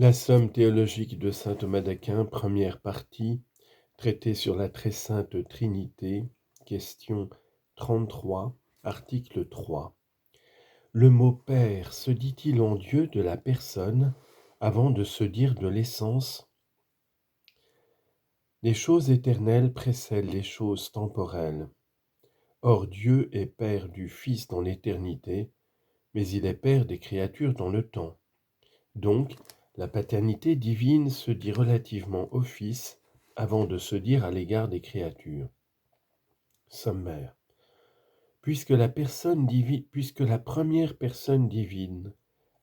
La somme théologique de saint Thomas d'Aquin, première partie, traité sur la très sainte Trinité, question 33, article 3. Le mot Père se dit-il en Dieu de la personne avant de se dire de l'essence? Les choses éternelles précèdent les choses temporelles. Or Dieu est Père du Fils dans l'éternité, mais il est Père des créatures dans le temps. Donc, la paternité divine se dit relativement au Fils avant de se dire à l'égard des créatures. Sommaire. Puisque la première personne divine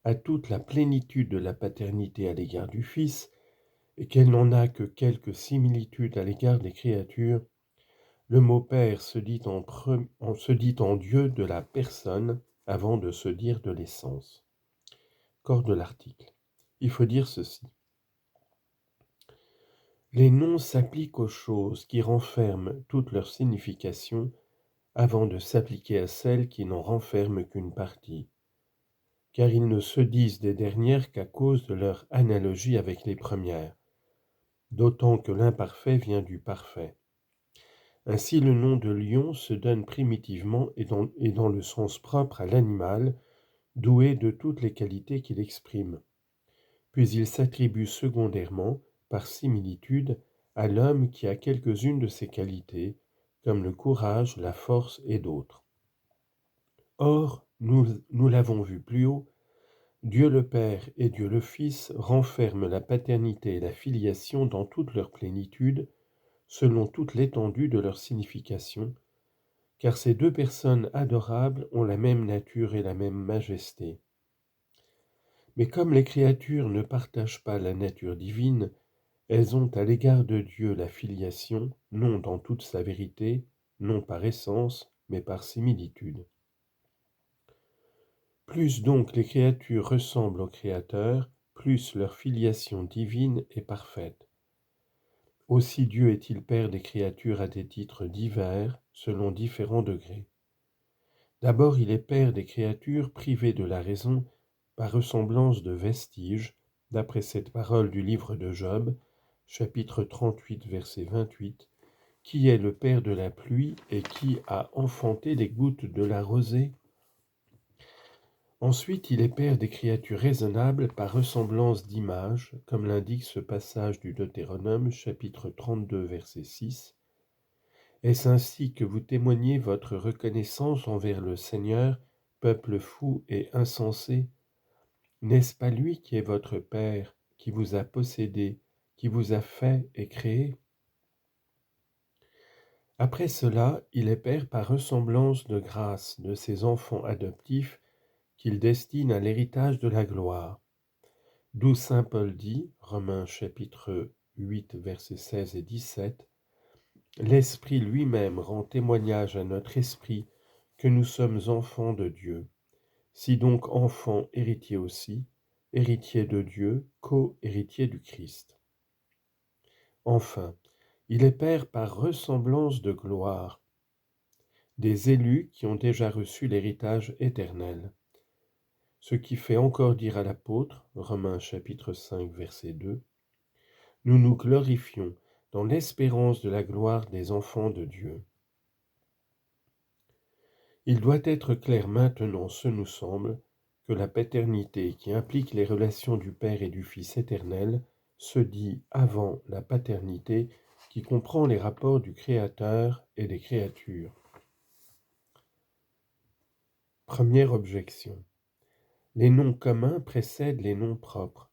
a toute la plénitude de la paternité à l'égard du Fils, et qu'elle n'en a que quelques similitudes à l'égard des créatures, le mot Père se dit en Dieu de la personne avant de se dire de l'essence. Corps de l'article. Il faut dire ceci. Les noms s'appliquent aux choses qui renferment toute leur signification avant de s'appliquer à celles qui n'en renferment qu'une partie, car ils ne se disent des dernières qu'à cause de leur analogie avec les premières, d'autant que l'imparfait vient du parfait. Ainsi le nom de lion se donne primitivement et dans le sens propre à l'animal, doué de toutes les qualités qu'il exprime. Puis il s'attribue secondairement, par similitude, à l'homme qui a quelques-unes de ces qualités, comme le courage, la force et d'autres. Or, nous l'avons vu plus haut, Dieu le Père et Dieu le Fils renferment la paternité et la filiation dans toute leur plénitude, selon toute l'étendue de leur signification, car ces deux personnes adorables ont la même nature et la même majesté. Mais comme les créatures ne partagent pas la nature divine, elles ont à l'égard de Dieu la filiation, non dans toute sa vérité, non par essence, mais par similitude. Plus donc les créatures ressemblent au Créateur, plus leur filiation divine est parfaite. Aussi Dieu est-il Père des créatures à des titres divers, selon différents degrés. D'abord, il est Père des créatures privées de la raison par ressemblance de vestiges, d'après cette parole du livre de Job, chapitre 38, verset 28, qui est le Père de la pluie et qui a enfanté les gouttes de la rosée. Ensuite, il est Père des créatures raisonnables par ressemblance d'image, comme l'indique ce passage du Deutéronome, chapitre 32, verset 6. Est-ce ainsi que vous témoignez votre reconnaissance envers le Seigneur, peuple fou et insensé? N'est-ce pas lui qui est votre Père, qui vous a possédé, qui vous a fait et créé? Après cela, il est Père par ressemblance de grâce de ses enfants adoptifs qu'il destine à l'héritage de la gloire. D'où saint Paul dit, Romains chapitre 8, versets 16 et 17, « L'Esprit lui-même rend témoignage à notre esprit que nous sommes enfants de Dieu. Si donc enfants, héritiers aussi, héritiers de Dieu, co-héritiers du Christ. » Enfin, il est Père par ressemblance de gloire, des élus qui ont déjà reçu l'héritage éternel. Ce qui fait encore dire à l'apôtre, Romains chapitre 5, verset 2, « Nous nous glorifions dans l'espérance de la gloire des enfants de Dieu. » Il doit être clair maintenant, ce nous semble, que la paternité qui implique les relations du Père et du Fils éternel se dit avant la paternité qui comprend les rapports du Créateur et des créatures. Première objection. Les noms communs précèdent les noms propres.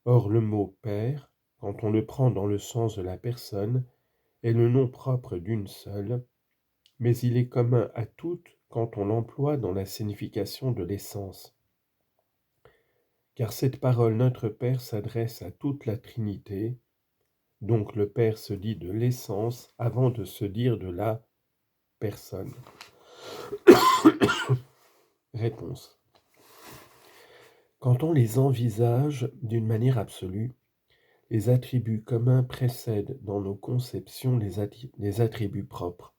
Or le mot « Père », quand on le prend dans le sens de la personne, est le nom propre d'une seule, mais il est commun à toutes quand on l'emploie dans la signification de l'essence. Car cette parole Notre Père s'adresse à toute la Trinité, donc le Père se dit de l'essence avant de se dire de la personne. Réponse. Quand on les envisage d'une manière absolue, les attributs communs précèdent dans nos conceptions les attributs propres,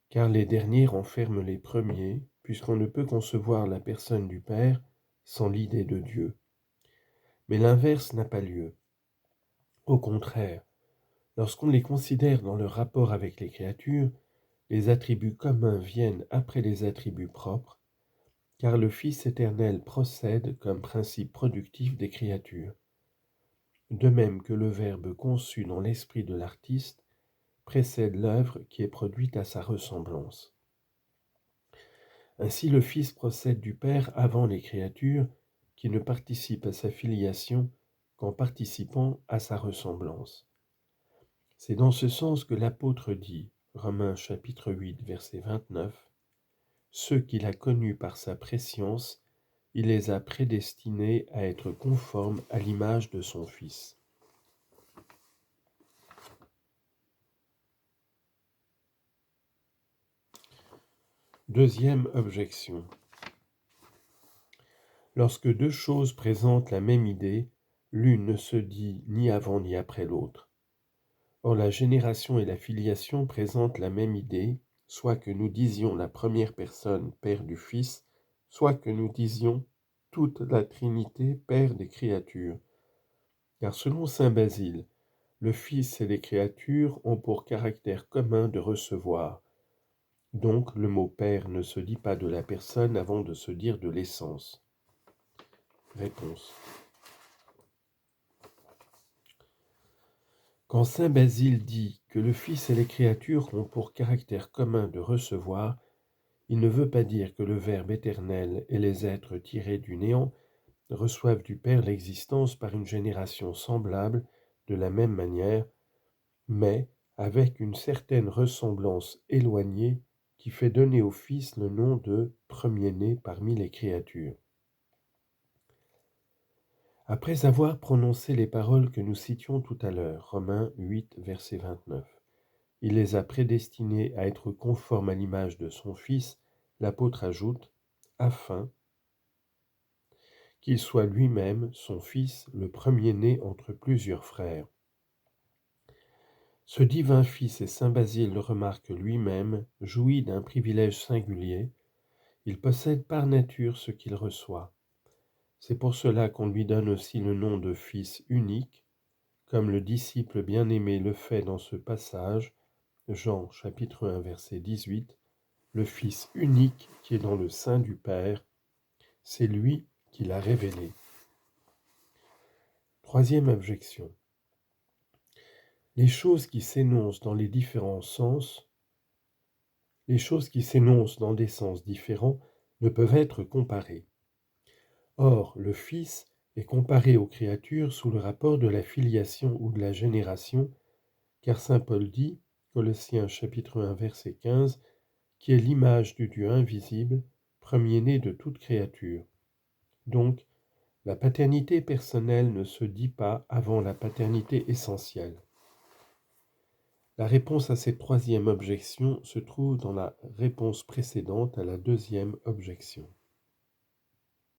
car les derniers renferment les premiers, puisqu'on ne peut concevoir la personne du Père sans l'idée de Dieu. Mais l'inverse n'a pas lieu. Au contraire, lorsqu'on les considère dans leur rapport avec les créatures, les attributs communs viennent après les attributs propres, car le Fils éternel procède comme principe productif des créatures, de même que le Verbe conçu dans l'esprit de l'artiste précède l'œuvre qui est produite à sa ressemblance. Ainsi le Fils procède du Père avant les créatures, qui ne participent à sa filiation qu'en participant à sa ressemblance. C'est dans ce sens que l'apôtre dit, Romains chapitre 8, verset 29, « Ceux qu'il a connus par sa prescience, il les a prédestinés à être conformes à l'image de son Fils. » Deuxième objection. Lorsque deux choses présentent la même idée, l'une ne se dit ni avant ni après l'autre. Or la génération et la filiation présentent la même idée, soit que nous disions la première personne Père du Fils, soit que nous disions toute la Trinité Père des créatures. Car selon saint Basile, le Fils et les créatures ont pour caractère commun de recevoir. Donc le mot Père ne se dit pas de la personne avant de se dire de l'essence. Réponse. Quand saint Basile dit que le Fils et les créatures ont pour caractère commun de recevoir, il ne veut pas dire que le Verbe éternel et les êtres tirés du néant reçoivent du Père l'existence par une génération semblable de la même manière, mais avec une certaine ressemblance éloignée qui fait donner au Fils le nom de premier-né parmi les créatures. Après avoir prononcé les paroles que nous citions tout à l'heure, Romains 8, verset 29, il les a prédestinés à être conformes à l'image de son Fils, l'apôtre ajoute, afin qu'il soit lui-même, son Fils, le premier-né entre plusieurs frères. Ce divin Fils, et saint Basile le remarque lui-même, jouit d'un privilège singulier. Il possède par nature ce qu'il reçoit. C'est pour cela qu'on lui donne aussi le nom de Fils unique, comme le disciple bien-aimé le fait dans ce passage, Jean chapitre 1 verset 18, le Fils unique qui est dans le sein du Père, c'est lui qui l'a révélé. Troisième objection. Les choses qui s'énoncent dans les différents sens, les choses qui s'énoncent dans des sens différents ne peuvent être comparées. Or, le Fils est comparé aux créatures sous le rapport de la filiation ou de la génération, car saint Paul dit, Colossiens chapitre 1 verset 15, qui est l'image du Dieu invisible, premier-né de toute créature. Donc, la paternité personnelle ne se dit pas avant la paternité essentielle. La réponse à cette troisième objection se trouve dans la réponse précédente à la deuxième objection.